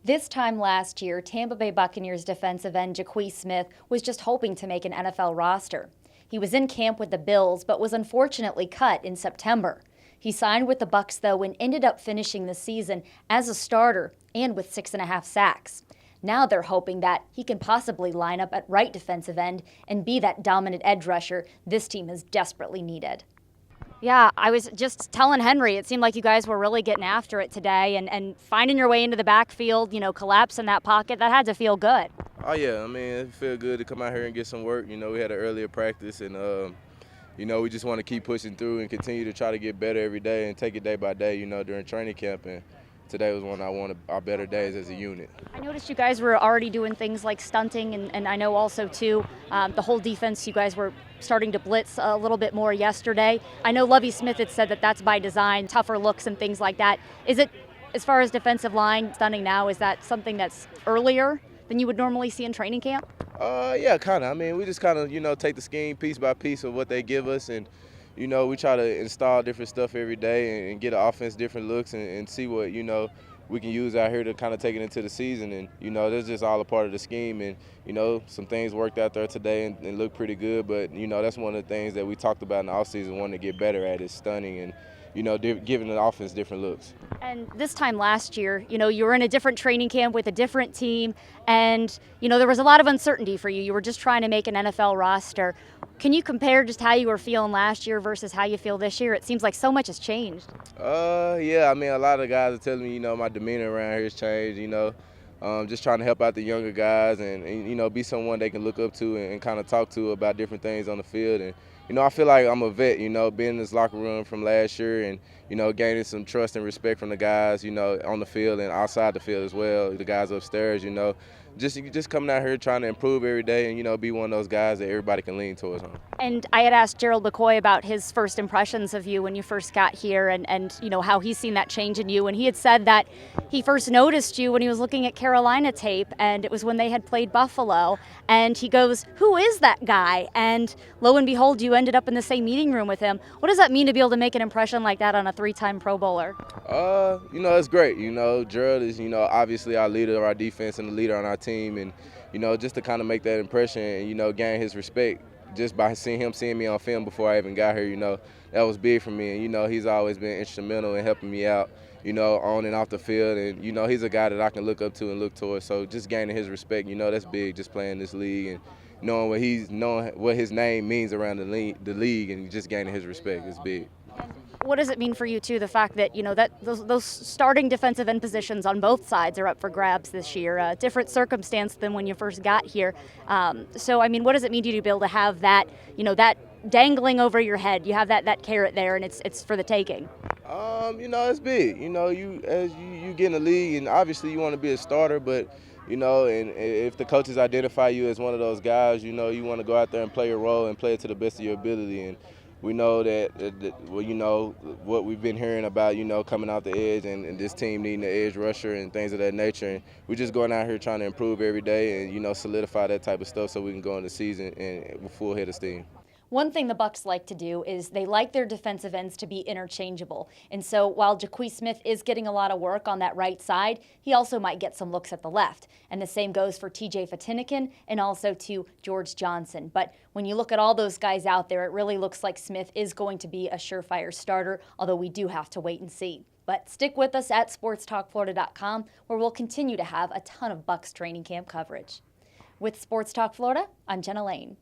This time last year, Tampa Bay Buccaneers defensive end Jacquies Smith was just hoping to make an NFL roster. He was in camp with the Bills, but was unfortunately cut in September. He signed with the Bucs, though, and ended up finishing the season as a starter and with 6.5 sacks. Now they're hoping that he can possibly line up at right defensive end and be that dominant edge rusher this team has desperately needed. Yeah, I was just telling Henry, it seemed like you guys were really getting after it today and finding your way into the backfield, collapsing that pocket. That had to feel good. Oh yeah, I mean it feel good to come out here and get some work. We had an earlier practice, and we just want to keep pushing through and continue to try to get better every day and take it day by day. During training camp, and today was one of our better days as a unit. I noticed you guys were already doing things like stunting, and I know also too the whole defense. You guys were starting to blitz a little bit more yesterday. I know Lovie Smith had said that that's by design, tougher looks and things like that. Is it, as far as defensive line stunting now, is that something that's earlier than you would normally see in training camp? Yeah, kind of. I mean, we just kind of, take the scheme piece by piece of what they give us, and, we try to install different stuff every day and get the offense different looks and see what, we can use out here to kind of take it into the season. And, that's just all a part of the scheme. And, some things worked out there today and looked pretty good. But, that's one of the things that we talked about in the offseason, wanting to get better at is stunning and, giving the offense different looks. And this time last year, you were in a different training camp with a different team, and, there was a lot of uncertainty for you. You were just trying to make an NFL roster. Can you compare just how you were feeling last year versus how you feel this year? It seems like so much has changed. Yeah, I mean, a lot of guys are telling me, my demeanor around here has changed, just trying to help out the younger guys and be someone they can look up to and kind of talk to about different things on the field. And, I feel like I'm a vet, being in this locker room from last year and, gaining some trust and respect from the guys, on the field and outside the field as well, the guys upstairs, just coming out here trying to improve every day and, be one of those guys that everybody can lean towards. And I had asked Gerald McCoy about his first impressions of you when you first got here and how he's seen that change in you. And he had said that he first noticed you when he was looking at Carolina tape, and it was when they had played Buffalo. And he goes, "Who is that guy?" And lo and behold, you ended up in the same meeting room with him. What does that mean to be able to make an impression like that on a three-time Pro Bowler? It's great. Gerald is, obviously our leader of our defense and the leader on our team. And, just to kind of make that impression and, gain his respect just by seeing me on film before I even got here, that was big for me. And, he's always been instrumental in helping me out, on and off the field. And, he's a guy that I can look up to and look towards. So just gaining his respect, that's big, just playing this league and knowing what his name means around the league and just gaining his respect is big. What does it mean for you, too, the fact that, that those starting defensive end positions on both sides are up for grabs this year? Different circumstance than when you first got here. So, I mean, what does it mean to you to be able to have that, that dangling over your head? You have that carrot there, and it's for the taking. It's big. You get in the league, and obviously you want to be a starter, but and if the coaches identify you as one of those guys, you want to go out there and play your role and play it to the best of your ability. And we know that what we've been hearing about, coming out the edge and this team needing the edge rusher and things of that nature. And we're just going out here trying to improve every day and, solidify that type of stuff so we can go in the season and with full head of steam. One thing the Bucs like to do is they like their defensive ends to be interchangeable. And so while Jacquies Smith is getting a lot of work on that right side, he also might get some looks at the left. And the same goes for TJ Fatinikin and also to George Johnson. But when you look at all those guys out there, it really looks like Smith is going to be a surefire starter, although we do have to wait and see. But stick with us at sportstalkflorida.com, where we'll continue to have a ton of Bucs training camp coverage. With Sports Talk Florida, I'm Jenna Lane.